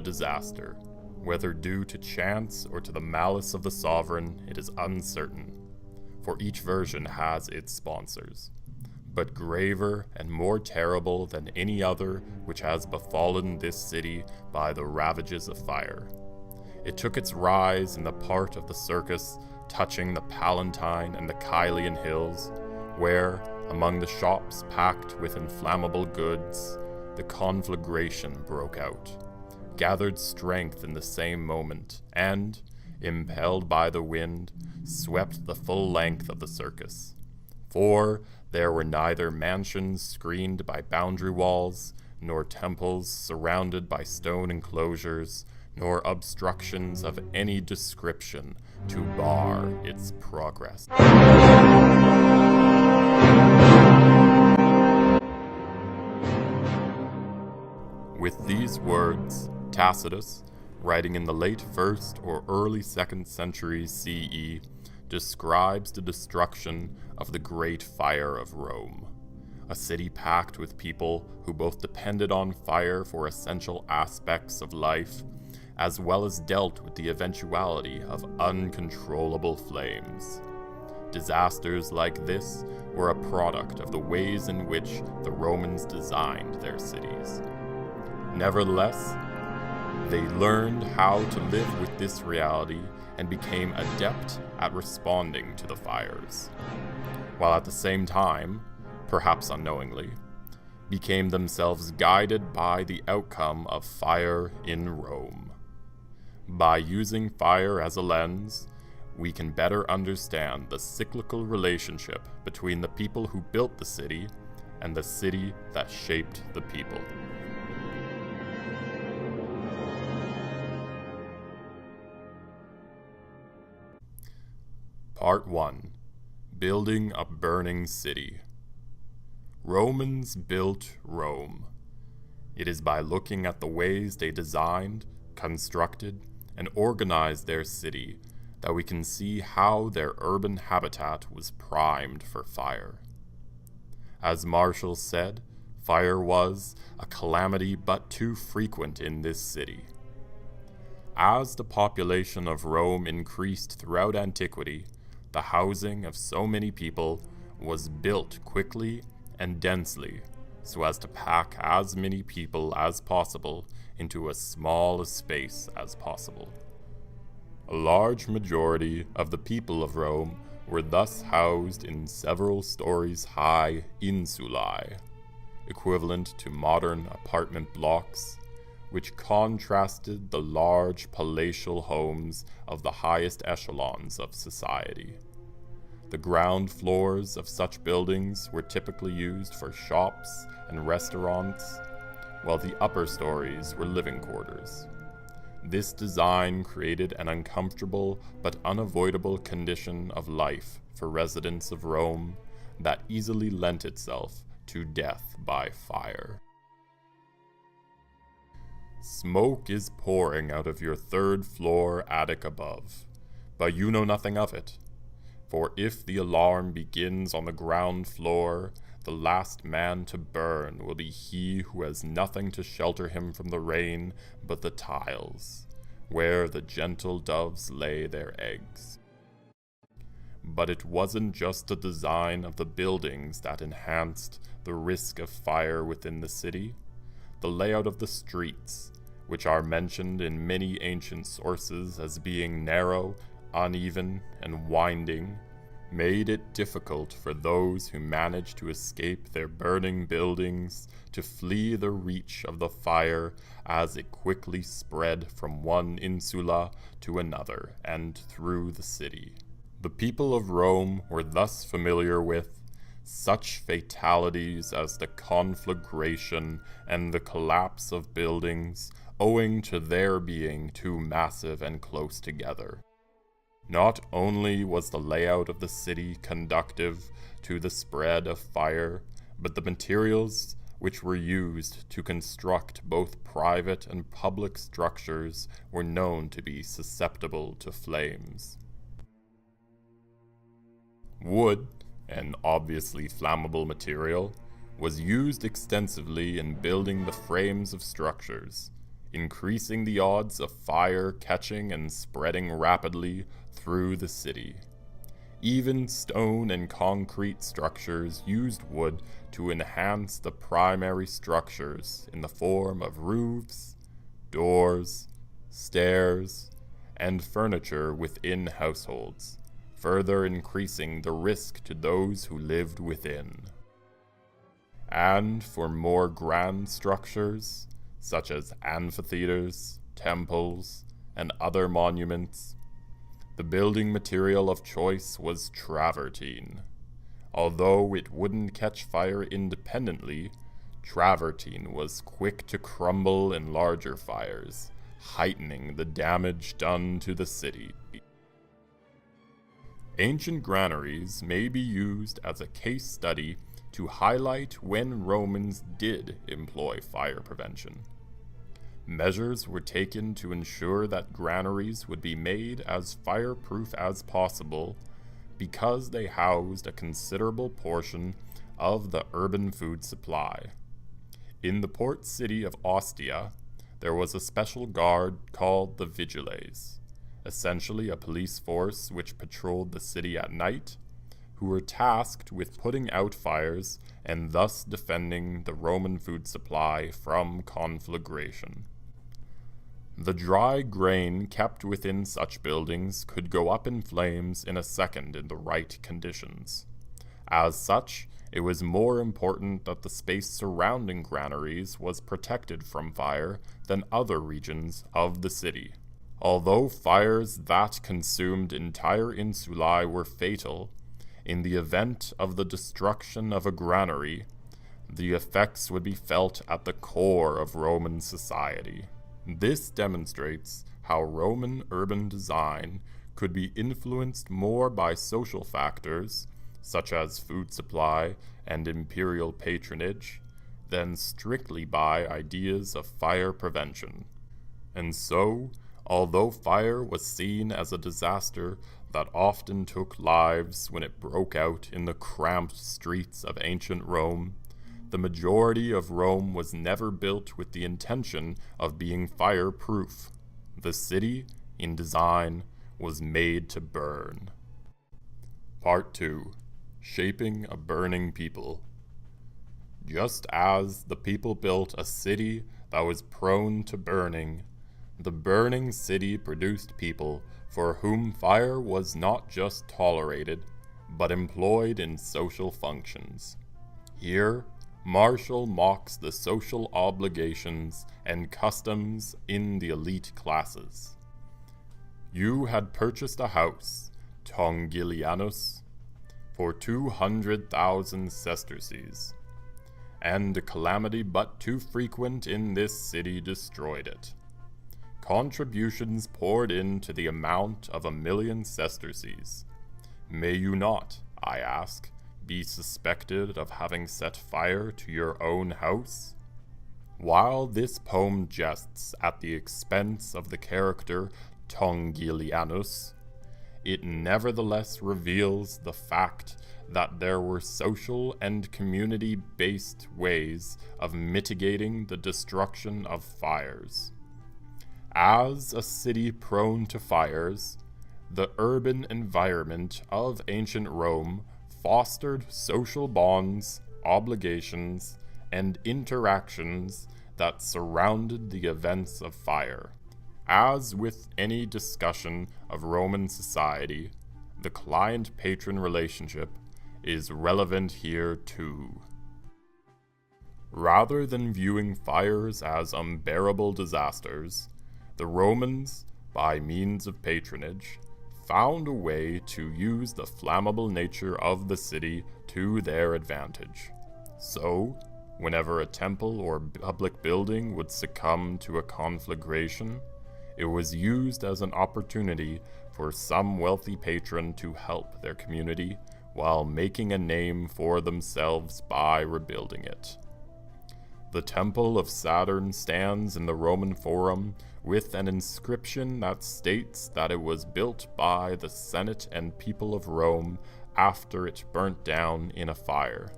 disaster. Whether due to chance or to the malice of the sovereign, it is uncertain, for each version has its sponsors. But graver and more terrible than any other which has befallen this city by the ravages of fire. It took its rise in the part of the circus touching the Palatine and the Caelian hills, where, among the shops packed with inflammable goods, the conflagration broke out, gathered strength in the same moment, and, impelled by the wind, swept the full length of the circus. For there were neither mansions screened by boundary walls, nor temples surrounded by stone enclosures, nor obstructions of any description to bar its progress. With these words, Tacitus, writing in the late 1st or early 2nd centuries CE, describes the destruction of the Great Fire of Rome, a city packed with people who both depended on fire for essential aspects of life, as well as dealt with the eventuality of uncontrollable flames. Disasters like this were a product of the ways in which the Romans designed their cities. Nevertheless, they learned how to live with this reality and became adept at responding to the fires, while at the same time, perhaps unknowingly, became themselves guided by the outcome of fire in Rome. By using fire as a lens, we can better understand the cyclical relationship between the people who built the city and the city that shaped the people. Part 1. Building a Burning City. Romans built Rome. It is by looking at the ways they designed, constructed, and organized their city that we can see how their urban habitat was primed for fire. As Marshall said, fire was a calamity but too frequent in this city. As the population of Rome increased throughout antiquity, the housing of so many people was built quickly and densely so as to pack as many people as possible into as small a space as possible. A large majority of the people of Rome were thus housed in several stories high insulae, equivalent to modern apartment blocks, which contrasted the large palatial homes of the highest echelons of society. The ground floors of such buildings were typically used for shops and restaurants, while the upper stories were living quarters. This design created an uncomfortable but unavoidable condition of life for residents of Rome that easily lent itself to death by fire. Smoke is pouring out of your third-floor attic above, but you know nothing of it. For if the alarm begins on the ground floor, the last man to burn will be he who has nothing to shelter him from the rain but the tiles, where the gentle doves lay their eggs. But it wasn't just the design of the buildings that enhanced the risk of fire within the city. The layout of the streets, which are mentioned in many ancient sources as being narrow, uneven, and winding, made it difficult for those who managed to escape their burning buildings to flee the reach of the fire as it quickly spread from one insula to another and through the city. The people of Rome were thus familiar with such fatalities as the conflagration and the collapse of buildings owing to their being too massive and close together. Not only was the layout of the city conducive to the spread of fire, but the materials which were used to construct both private and public structures were known to be susceptible to flames. Wood, an obviously flammable material, was used extensively in building the frames of structures. increasing the odds of fire catching and spreading rapidly through the city. Even stone and concrete structures used wood to enhance the primary structures in the form of roofs, doors, stairs, and furniture within households, further increasing the risk to those who lived within. And for more grand structures, such as amphitheaters, temples, and other monuments, the building material of choice was travertine. Although it wouldn't catch fire independently, travertine was quick to crumble in larger fires, heightening the damage done to the city. Ancient granaries may be used as a case study to highlight when Romans did employ fire prevention. Measures were taken to ensure that granaries would be made as fireproof as possible because they housed a considerable portion of the urban food supply. In the port city of Ostia, there was a special guard called the Vigiles, essentially a police force which patrolled the city at night, who were tasked with putting out fires and thus defending the Roman food supply from conflagration. The dry grain kept within such buildings could go up in flames in a second in the right conditions. As such, it was more important that the space surrounding granaries was protected from fire than other regions of the city. Although fires that consumed entire insulae were fatal, in the event of the destruction of a granary, the effects would be felt at the core of Roman society. This demonstrates how Roman urban design could be influenced more by social factors, such as food supply and imperial patronage, than strictly by ideas of fire prevention. And so, although fire was seen as a disaster that often took lives when it broke out in the cramped streets of ancient Rome, the majority of Rome was never built with the intention of being fireproof. The city, in design, was made to burn. Part 2. Shaping a Burning People. Just as the people built a city that was prone to burning, the burning city produced people for whom fire was not just tolerated, but employed in social functions. Here, Martial mocks the social obligations and customs in the elite classes. You had purchased a house, Tongilianus, for 200,000 sesterces, and a calamity but too frequent in this city destroyed it. Contributions poured in to the amount of 1,000,000 sesterces. May you not, I ask, be suspected of having set fire to your own house? While this poem jests at the expense of the character Tongilianus, it nevertheless reveals the fact that there were social and community-based ways of mitigating the destruction of fires. As a city prone to fires, the urban environment of ancient Rome fostered social bonds, obligations, and interactions that surrounded the events of fire. As with any discussion of Roman society, the client-patron relationship is relevant here too. Rather than viewing fires as unbearable disasters, the Romans, by means of patronage, found a way to use the flammable nature of the city to their advantage. So, whenever a temple or public building would succumb to a conflagration, it was used as an opportunity for some wealthy patron to help their community while making a name for themselves by rebuilding it. The Temple of Saturn stands in the Roman Forum with an inscription that states that it was built by the Senate and people of Rome after it burnt down in a fire.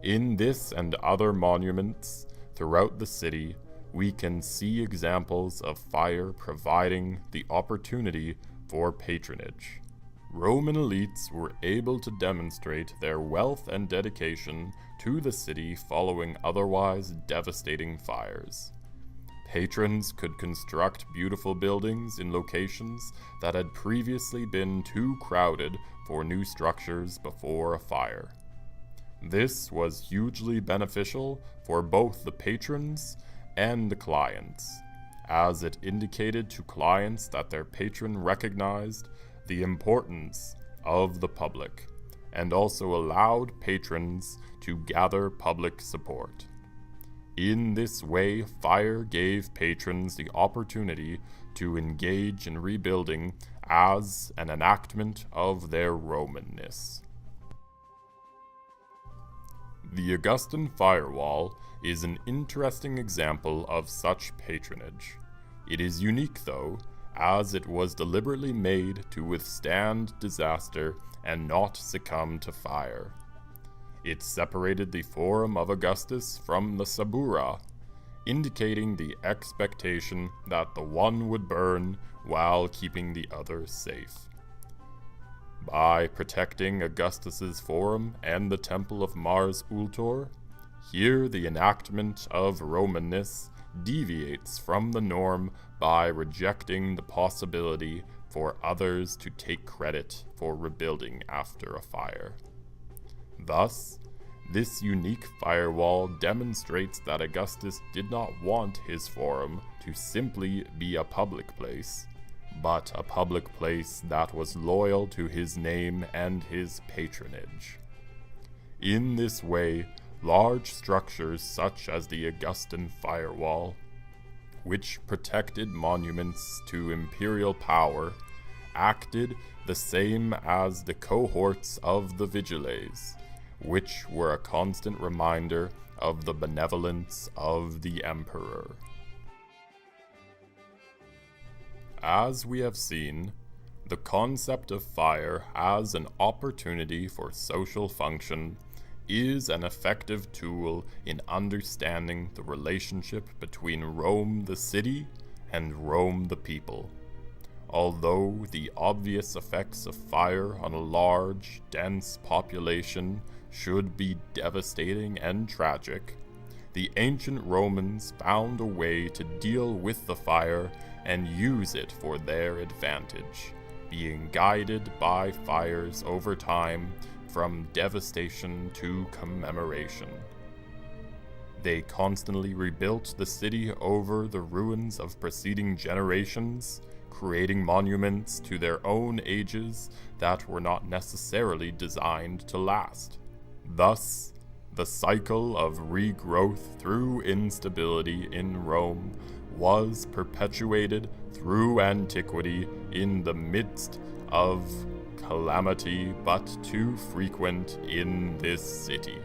In this and other monuments throughout the city, we can see examples of fire providing the opportunity for patronage. Roman elites were able to demonstrate their wealth and dedication to the city following otherwise devastating fires. Patrons could construct beautiful buildings in locations that had previously been too crowded for new structures before a fire. This was hugely beneficial for both the patrons and the clients, as it indicated to clients that their patron recognized the importance of the public, and also allowed patrons to gather public support. In this way, fire gave patrons the opportunity to engage in rebuilding as an enactment of their Romanness. The Augustan firewall is an interesting example of such patronage. It is unique, though, as it was deliberately made to withstand disaster and not succumb to fire. It separated the Forum of Augustus from the Sabura, indicating the expectation that the one would burn while keeping the other safe. By protecting Augustus's Forum and the Temple of Mars Ultor, here the enactment of Romanness deviates from the norm by rejecting the possibility for others to take credit for rebuilding after a fire. Thus, this unique firewall demonstrates that Augustus did not want his forum to simply be a public place, but a public place that was loyal to his name and his patronage. In this way, large structures such as the Augustan firewall, which protected monuments to imperial power, acted the same as the cohorts of the Vigiles, which were a constant reminder of the benevolence of the emperor. As we have seen, the concept of fire as an opportunity for social function is an effective tool in understanding the relationship between Rome the city and Rome the people. Although the obvious effects of fire on a large, dense population should be devastating and tragic, the ancient Romans found a way to deal with the fire and use it for their advantage, being guided by fires over time from devastation to commemoration. They constantly rebuilt the city over the ruins of preceding generations, creating monuments to their own ages that were not necessarily designed to last. Thus, the cycle of regrowth through instability in Rome was perpetuated through antiquity in the midst of calamity but too frequent in this city.